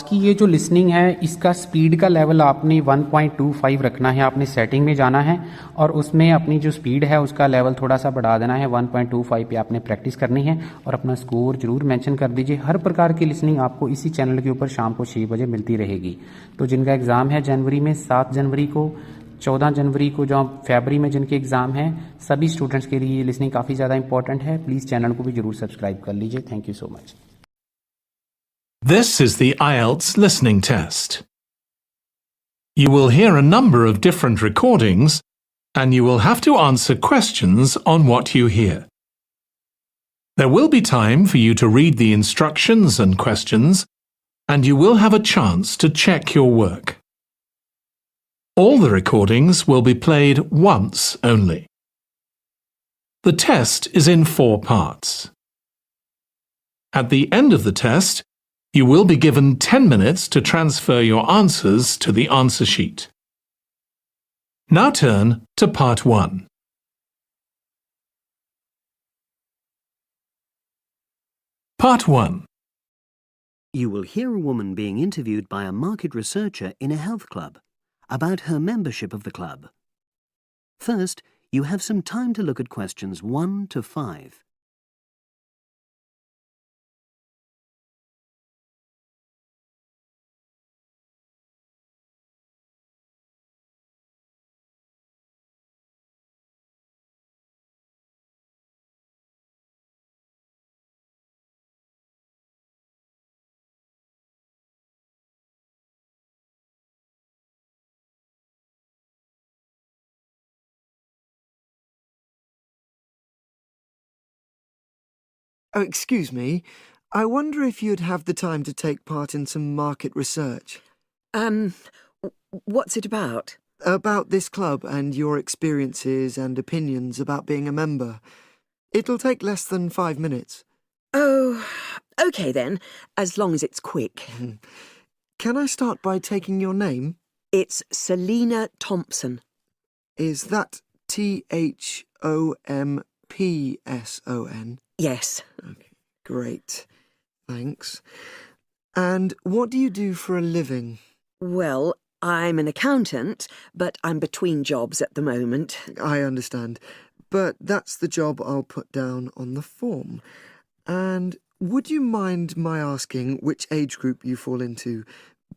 कि ये जो लिसनिंग है इसका स्पीड का लेवल आपने 1.25 रखना है। आपने सेटिंग में जाना है और उसमें अपनी जो स्पीड है उसका लेवल थोड़ा सा बढ़ा देना है। 1.25 पे आपने प्रैक्टिस करनी है और अपना स्कोर जरूर मेंशन कर दीजिए। हर प्रकार की लिसनिंग आपको इसी चैनल के ऊपर शाम को 6 बजे मिलती रहेगी। तो जिनका एग्ज़ाम है जनवरी में 7 जनवरी को, 14 जनवरी को, जो फरवरी में जिनके एग्ज़ाम हैं, सभी स्टूडेंट्स के लिए ये लिसनिंग काफ़ी ज़्यादा इंपॉर्टेंट है। प्लीज़ चैनल को भी जरूर सब्सक्राइब कर लीजिए। Thank you so much. This is the IELTS listening test. You will hear a number of different recordings and you will have to answer questions on what you hear. There will be time for you to read the instructions and questions and you will have a chance to check your work. All the recordings will be played once only. The test is in 4 parts. At the end of the test, you will be given 10 minutes to transfer your answers to the answer sheet. Now turn to part 1. Part 1. You will hear a woman being interviewed by a market researcher in a health club about her membership of the club. First, you have some time to look at questions 1 to 5. Oh, excuse me. I wonder if you'd have the time to take part in some market research. What's it about? About this club and your experiences and opinions about being a member. It'll take less than 5 minutes. Oh, OK then, as long as it's quick. Can I start by taking your name? It's Selina Thompson. Is that Thompson? Yes. Okay, great. Thanks. And what do you do for a living? Well, I'm an accountant, but I'm between jobs at the moment. I understand. But that's the job I'll put down on the form. And would you mind my asking which age group you fall into?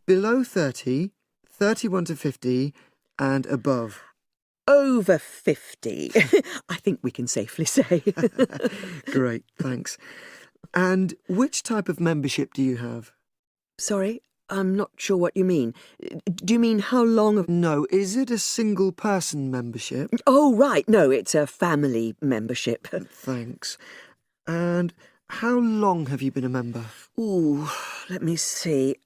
Below 30, 31 to 50, and above? Over 50, I think we can safely say. Great, thanks. And which type of membership do you have? Sorry, I'm not sure what you mean. Do you mean how long? No, is it a single-person membership? Oh, right, no, it's a family membership. Thanks. And how long have you been a member? Ooh, let me see.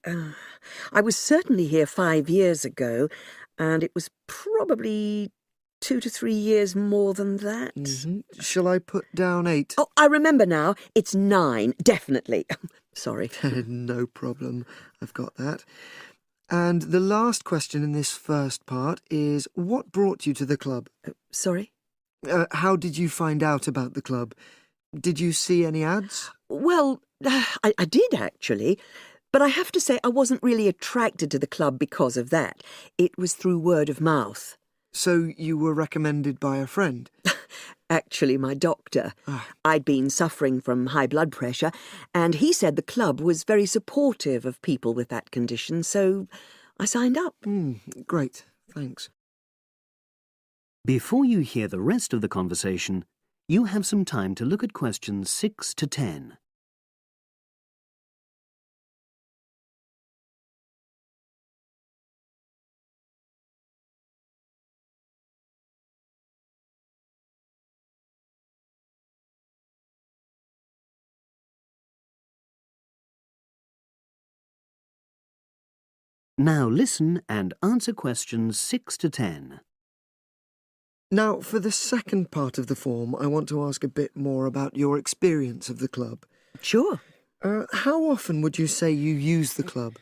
I was certainly here 5 years ago, and it was probably 2 to 3 years more than that. Shall I put down 8? Oh, I remember now. It's 9, definitely. Sorry. No problem. I've got that. And the last question in this first part is, what brought you to the club? Sorry? How did you find out about the club? Did you see any ads? Well, I did actually. But I have to say I wasn't really attracted to the club because of that. It was through word of mouth. So you were recommended by a friend? Actually, my doctor. I'd been suffering from high blood pressure, and he said the club was very supportive of people with that condition, so I signed up. Great, thanks. Before you hear the rest of the conversation, you have some time to look at questions 6 to 10. Now listen and answer questions 6 to 10. Now, for the second part of the form, I want to ask a bit more about your experience of the club. Sure. How often would you say you use the club?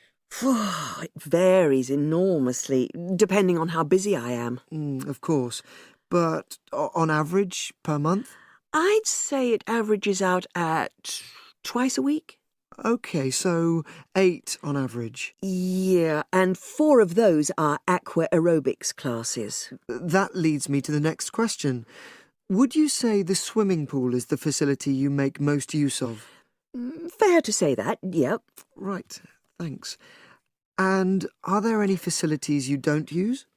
It varies enormously, depending on how busy I am. Of course. But on average, per month? I'd say it averages out at twice a week. Okay, so 8 on average. Yeah, and 4 of those are aqua aerobics classes. That leads me to the next question. Would you say the swimming pool is the facility you make most use of? Fair to say that, yep. Right, thanks. And are there any facilities you don't use?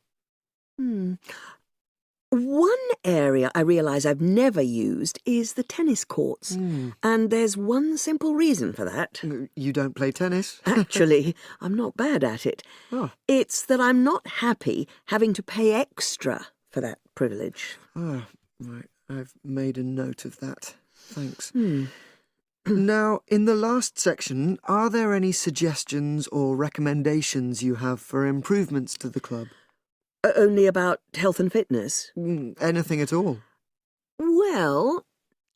One area I realise I've never used is the tennis courts. And there's one simple reason for that. You don't play tennis? Actually, I'm not bad at it. Oh. It's that I'm not happy having to pay extra for that privilege. Oh, right. I've made a note of that. Thanks. Now, in the last section, are there any suggestions or recommendations you have for improvements to the club? Only about health and fitness? Anything at all? Well,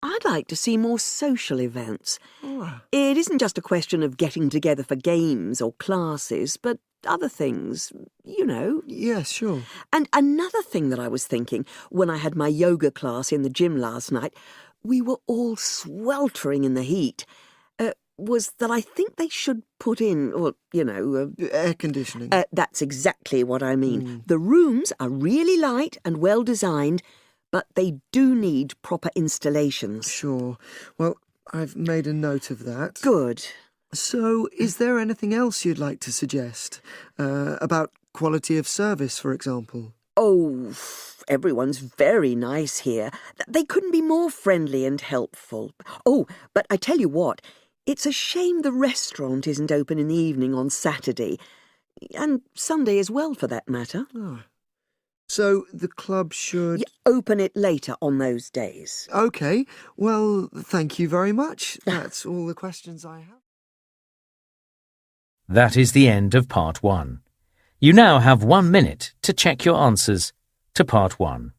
I'd like to see more social events. Oh. It isn't just a question of getting together for games or classes, but other things, you know. Yes, sure. And another thing that I was thinking when I had my yoga class in the gym last night, we were all sweltering in the heat, was that I think they should put in, Air conditioning. That's exactly what I mean. The rooms are really light and well designed, but they do need proper installations. Sure. Well, I've made a note of that. Good. So, is there anything else you'd like to suggest? About quality of service, for example? Oh, everyone's very nice here. They couldn't be more friendly and helpful. Oh, but I tell you what, it's a shame the restaurant isn't open in the evening on Saturday, and Sunday as well, for that matter. Oh. So, the club should... Open it later on those days. OK. Well, thank you very much. That's all the questions I have. That is the end of Part 1. You now have 1 minute to check your answers to Part 1.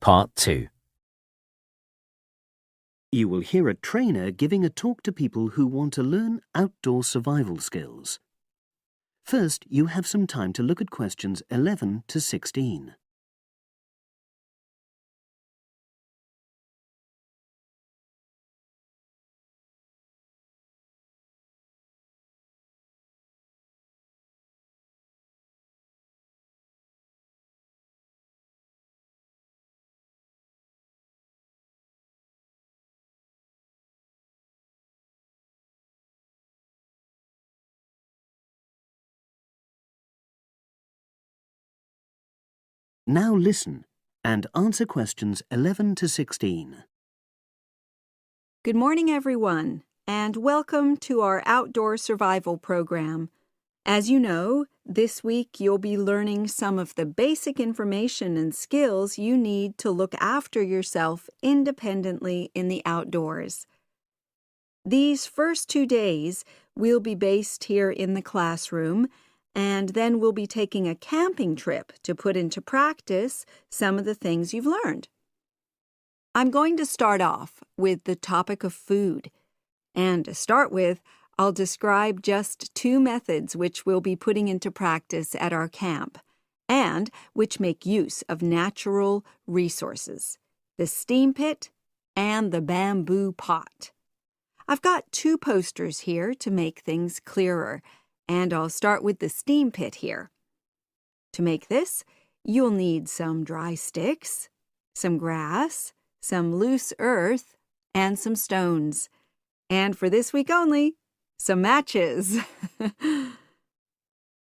Part 2. You will hear a trainer giving a talk to people who want to learn outdoor survival skills. First, you have some time to look at questions 11 to 16. Now listen and answer questions 11 to 16. Good morning, everyone, and welcome to our outdoor survival program. As you know, this week you'll be learning some of the basic information and skills you need to look after yourself independently in the outdoors. These first 2 days will be based here in the classroom, and then we'll be taking a camping trip to put into practice some of the things you've learned. I'm going to start off with the topic of food. And to start with, I'll describe just 2 methods which we'll be putting into practice at our camp, and which make use of natural resources, the steam pit and the bamboo pot. I've got 2 posters here to make things clearer, and I'll start with the steam pit here. To make this, you'll need some dry sticks, some grass, some loose earth, and some stones. And for this week only, some matches.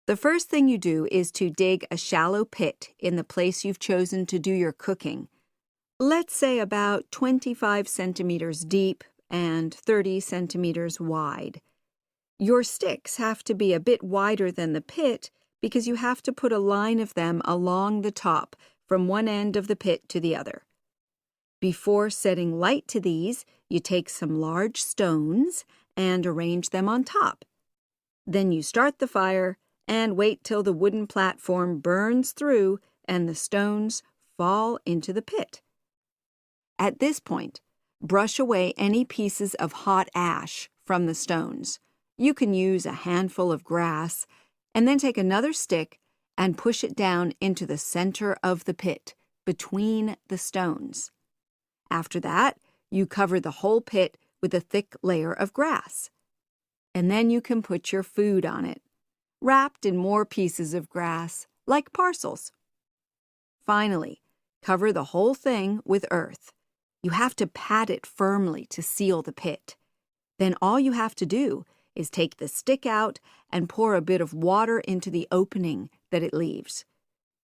The first thing you do is to dig a shallow pit in the place you've chosen to do your cooking. Let's say about 25 centimeters deep and 30 centimeters wide. Your sticks have to be a bit wider than the pit because you have to put a line of them along the top from one end of the pit to the other. Before setting light to these, you take some large stones and arrange them on top. Then you start the fire and wait till the wooden platform burns through and the stones fall into the pit. At this point, brush away any pieces of hot ash from the stones. You can use a handful of grass and then take another stick and push it down into the center of the pit, between the stones. After that, you cover the whole pit with a thick layer of grass. And then you can put your food on it, wrapped in more pieces of grass, like parcels. Finally, cover the whole thing with earth. You have to pat it firmly to seal the pit. Then all you have to do is take the stick out and pour a bit of water into the opening that it leaves.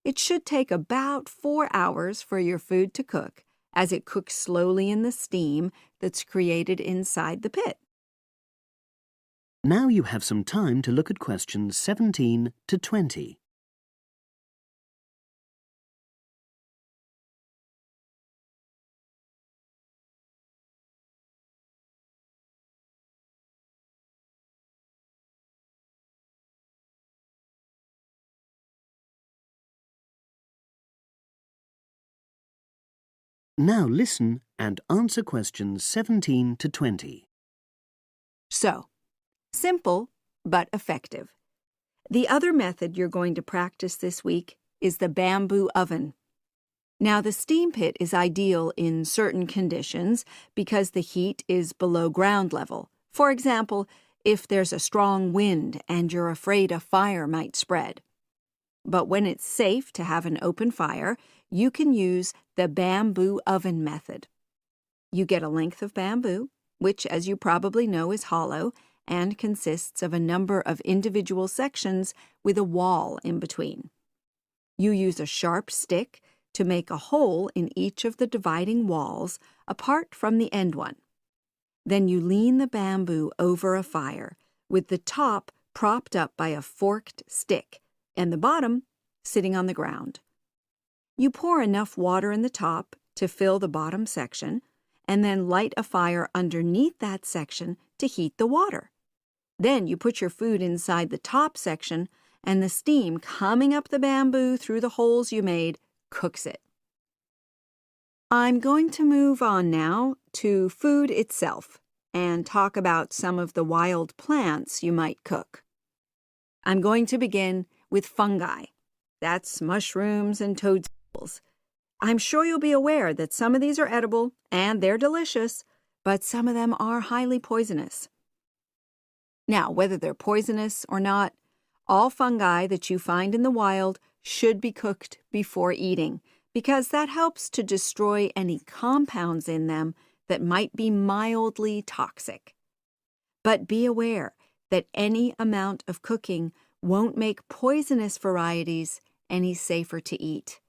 It should take about 4 hours for your food to cook, as it cooks slowly in the steam that's created inside the pit. Now you have some time to look at questions 17 to 20. Now listen and answer questions 17 to 20. So, simple but effective. The other method you're going to practice this week is the bamboo oven. Now, the steam pit is ideal in certain conditions because the heat is below ground level. For example, if there's a strong wind and you're afraid a fire might spread. But when it's safe to have an open fire, you can use the bamboo oven method. You get a length of bamboo, which, as you probably know, is hollow and consists of a number of individual sections with a wall in between. You use a sharp stick to make a hole in each of the dividing walls apart from the end one. Then you lean the bamboo over a fire, with the top propped up by a forked stick and the bottom sitting on the ground. You pour enough water in the top to fill the bottom section, and then light a fire underneath that section to heat the water. Then you put your food inside the top section, and the steam coming up the bamboo through the holes you made cooks it. I'm going to move on now to food itself and talk about some of the wild plants you might cook. I'm going to begin with fungi. That's mushrooms and toadstools. I'm sure you'll be aware that some of these are edible and they're delicious, but some of them are highly poisonous. Now, whether they're poisonous or not, all fungi that you find in the wild should be cooked before eating, because that helps to destroy any compounds in them that might be mildly toxic. But be aware that any amount of cooking won't make poisonous varieties any safer to eat.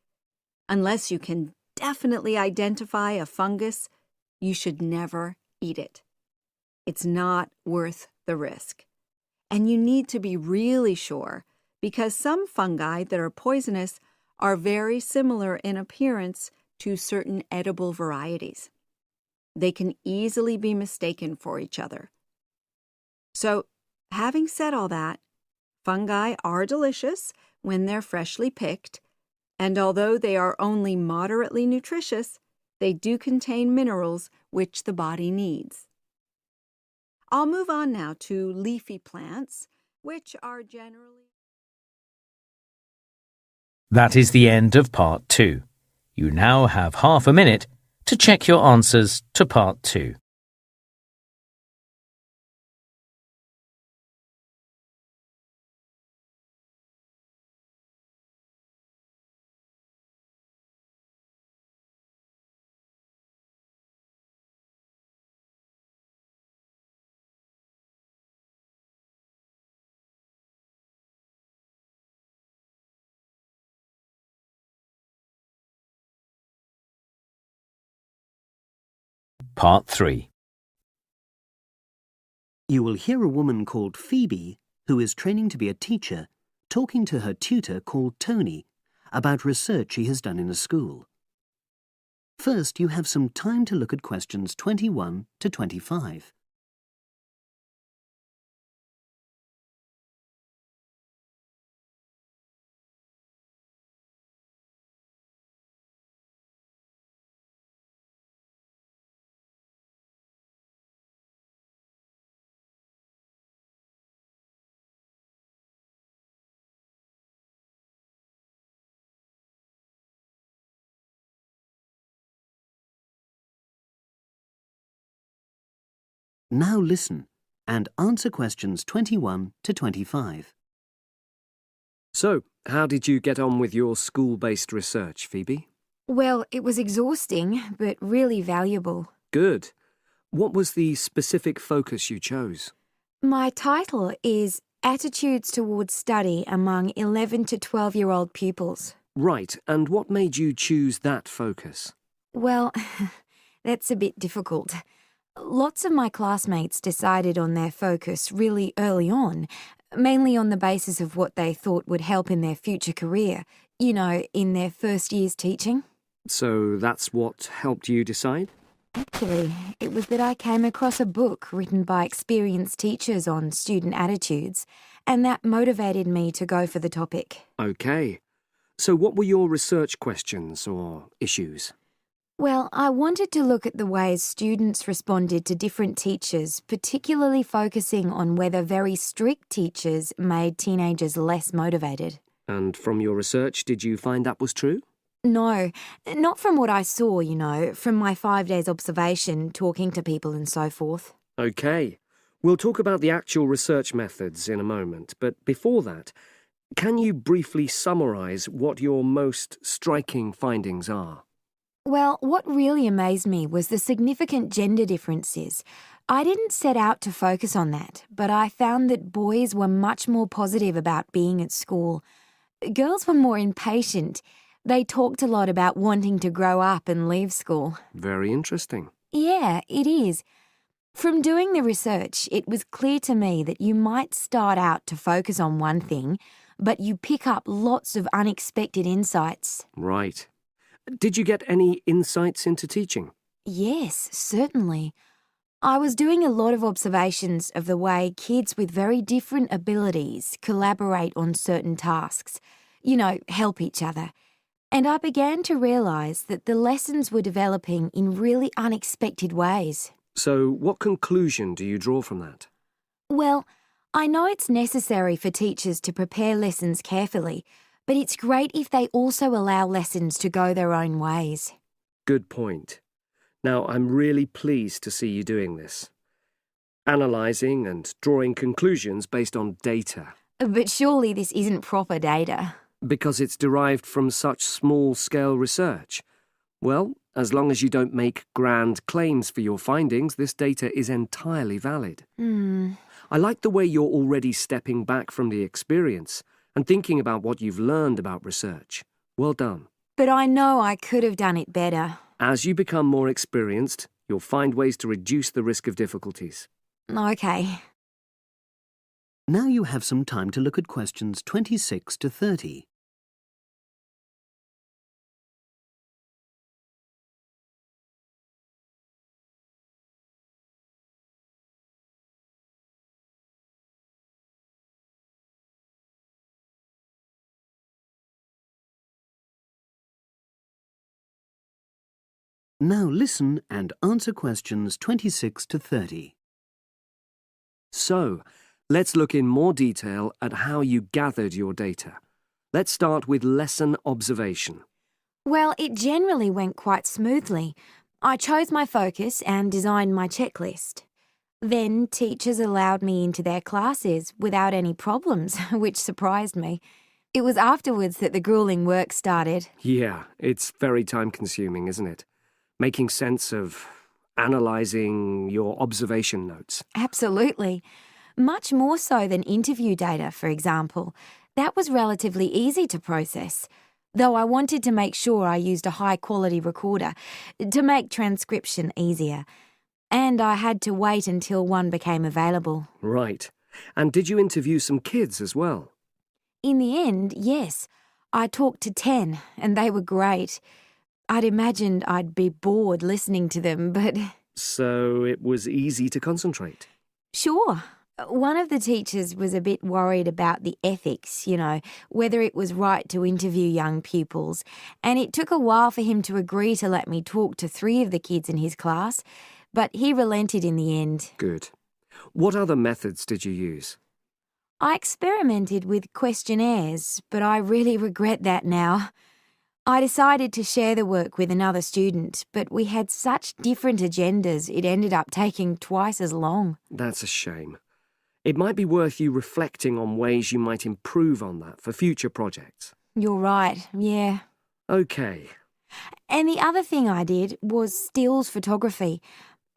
Unless you can definitely identify a fungus, you should never eat it. It's not worth the risk. And you need to be really sure, because some fungi that are poisonous are very similar in appearance to certain edible varieties. They can easily be mistaken for each other. So, having said all that, fungi are delicious when they're freshly picked, and although they are only moderately nutritious, they do contain minerals which the body needs. I'll move on now to leafy plants, which are generally... That is the end of Part 2. You now have half a minute to check your answers to Part 2. Part 3. You will hear a woman called Phoebe, who is training to be a teacher, talking to her tutor called Tony about research she has done in a school. First, you have some time to look at questions 21 to 25. Now listen and answer questions 21 to 25. So, how did you get on with your school-based research, Phoebe? Well, it was exhausting, but really valuable. Good. What was the specific focus you chose? My title is Attitudes Towards Study Among 11 to 12-year-old Pupils. Right, and what made you choose that focus? Well, that's a bit difficult. Lots of my classmates decided on their focus really early on, mainly on the basis of what they thought would help in their future career, in their first year's teaching. So that's what helped you decide? Actually, it was that I came across a book written by experienced teachers on student attitudes, and that motivated me to go for the topic. Okay. So what were your research questions or issues? Well, I wanted to look at the ways students responded to different teachers, particularly focusing on whether very strict teachers made teenagers less motivated. And from your research, did you find that was true? No, not from what I saw, from my 5 days observation, talking to people and so forth. Okay. We'll talk about the actual research methods in a moment, but before that, can you briefly summarise what your most striking findings are? Well, what really amazed me was the significant gender differences. I didn't set out to focus on that, but I found that boys were much more positive about being at school. Girls were more impatient. They talked a lot about wanting to grow up and leave school. Very interesting. Yeah, it is. From doing the research, it was clear to me that you might start out to focus on one thing, but you pick up lots of unexpected insights. Right. Did you get any insights into teaching? Yes, certainly. I was doing a lot of observations of the way kids with very different abilities collaborate on certain tasks, help each other. And I began to realise that the lessons were developing in really unexpected ways. So what conclusion do you draw from that? Well, I know it's necessary for teachers to prepare lessons carefully, but it's great if they also allow lessons to go their own ways. Good point. Now, I'm really pleased to see you doing this. Analysing and drawing conclusions based on data. But surely this isn't proper data. Because it's derived from such small-scale research. Well, as long as you don't make grand claims for your findings, this data is entirely valid. I like the way you're already stepping back from the experience and thinking about what you've learned about research. Well done. But I know I could have done it better. As you become more experienced, you'll find ways to reduce the risk of difficulties. Okay. Now you have some time to look at questions 26 to 30. Now listen and answer questions 26 to 30. So, let's look in more detail at how you gathered your data. Let's start with lesson observation. Well, it generally went quite smoothly. I chose my focus and designed my checklist. Then teachers allowed me into their classes without any problems, which surprised me. It was afterwards that the grueling work started. Yeah, it's very time-consuming, isn't it? Making sense of analysing your observation notes. Absolutely. Much more so than interview data, for example. That was relatively easy to process, though I wanted to make sure I used a high-quality recorder to make transcription easier. And I had to wait until one became available. Right. And did you interview some kids as well? In the end, yes. I talked to 10, and they were great. I'd imagined I'd be bored listening to them, but... So it was easy to concentrate? Sure. One of the teachers was a bit worried about the ethics, whether it was right to interview young pupils, and it took a while for him to agree to let me talk to 3 of the kids in his class, but he relented in the end. Good. What other methods did you use? I experimented with questionnaires, but I really regret that now. I decided to share the work with another student, but we had such different agendas it ended up taking twice as long. That's a shame. It might be worth you reflecting on ways you might improve on that for future projects. You're right, yeah. OK. And the other thing I did was stills photography.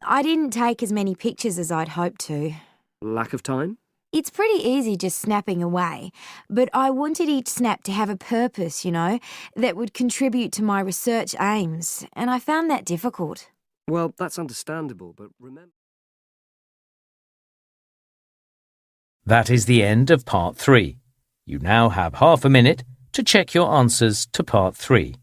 I didn't take as many pictures as I'd hoped to. Lack of time? It's pretty easy just snapping away, but I wanted each snap to have a purpose, that would contribute to my research aims, and I found that difficult. Well, that's understandable, but remember... That is the end of Part 3. You now have half a minute to check your answers to Part 3.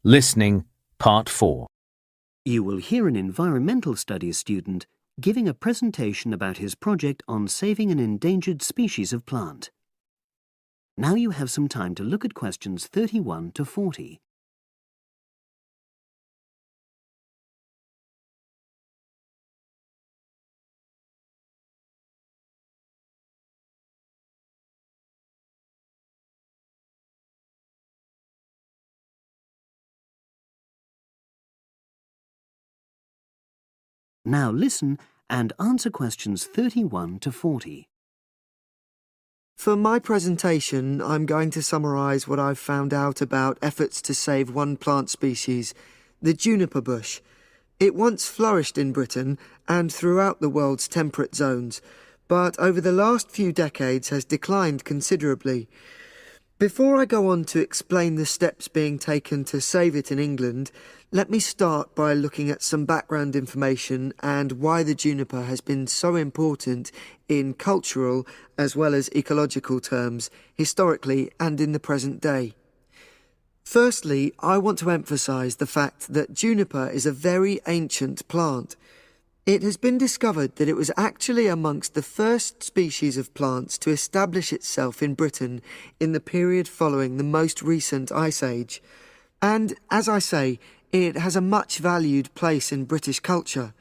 Listening, Part 4. You will hear an environmental studies student giving a presentation about his project on saving an endangered species of plant. Now you have some time to look at questions 31 to 40. Now listen and answer questions 31 to 40. For my presentation, I'm going to summarise what I've found out about efforts to save one plant species, the juniper bush. It once flourished in Britain and throughout the world's temperate zones, but over the last few decades has declined considerably. Before I go on to explain the steps being taken to save it in England, let me start by looking at some background information and why the juniper has been so important in cultural as well as ecological terms, historically and in the present day. Firstly, I want to emphasise the fact that juniper is a very ancient plant. It has been discovered that it was actually amongst the first species of plants to establish itself in Britain in the period following the most recent Ice Age. And, as I say, it has a much valued place in British culture.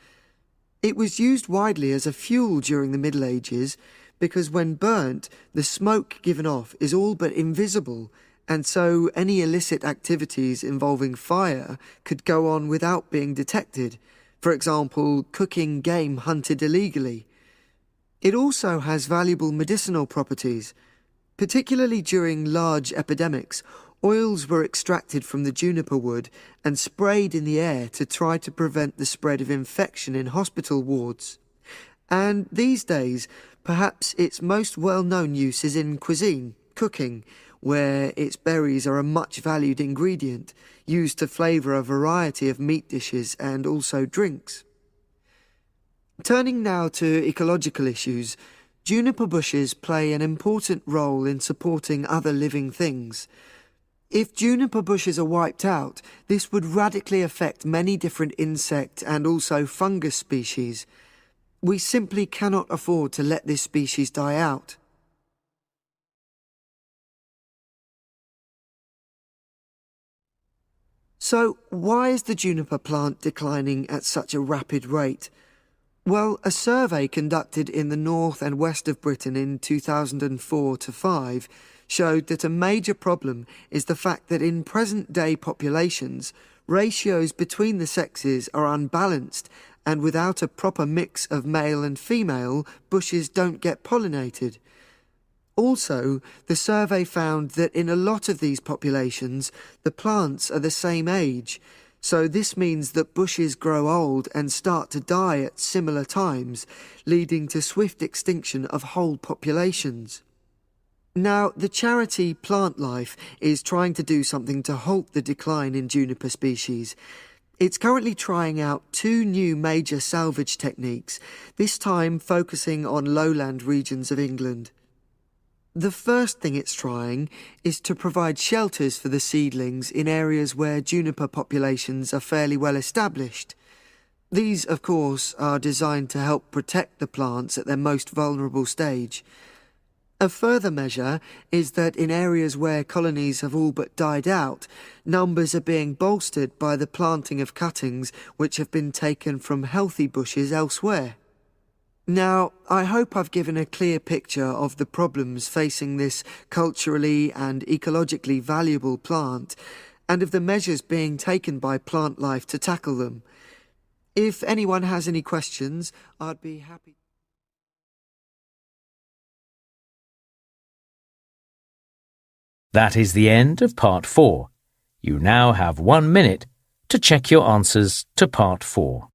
It was used widely as a fuel during the Middle Ages because when burnt, the smoke given off is all but invisible, and so any illicit activities involving fire could go on without being detected. For example, cooking game hunted illegally. It also has valuable medicinal properties. Particularly during large epidemics, oils were extracted from the juniper wood and sprayed in the air to try to prevent the spread of infection in hospital wards. And these days, perhaps its most well-known use is in cuisine, cooking, where its berries are a much valued ingredient, used to flavour a variety of meat dishes and also drinks. Turning now to ecological issues, juniper bushes play an important role in supporting other living things. If juniper bushes are wiped out, this would radically affect many different insect and also fungus species. We simply cannot afford to let this species die out. So, why is the juniper plant declining at such a rapid rate? Well, a survey conducted in the north and west of Britain in 2004-5 showed that a major problem is the fact that in present-day populations, ratios between the sexes are unbalanced, and without a proper mix of male and female, bushes don't get pollinated. Also, the survey found that in a lot of these populations, the plants are the same age, so this means that bushes grow old and start to die at similar times, leading to swift extinction of whole populations. Now, the charity Plant Life is trying to do something to halt the decline in juniper species. It's currently trying out 2 new major salvage techniques, this time focusing on lowland regions of England. The first thing it's trying is to provide shelters for the seedlings in areas where juniper populations are fairly well established. These, of course, are designed to help protect the plants at their most vulnerable stage. A further measure is that in areas where colonies have all but died out, numbers are being bolstered by the planting of cuttings which have been taken from healthy bushes elsewhere. Now, I hope I've given a clear picture of the problems facing this culturally and ecologically valuable plant, and of the measures being taken by plant life to tackle them. If anyone has any questions, I'd be happy. That is the end of Part 4. You now have 1 minute to check your answers to Part 4.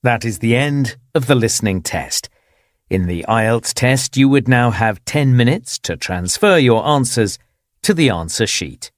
That is the end of the listening test. In the IELTS test, you would now have 10 minutes to transfer your answers to the answer sheet.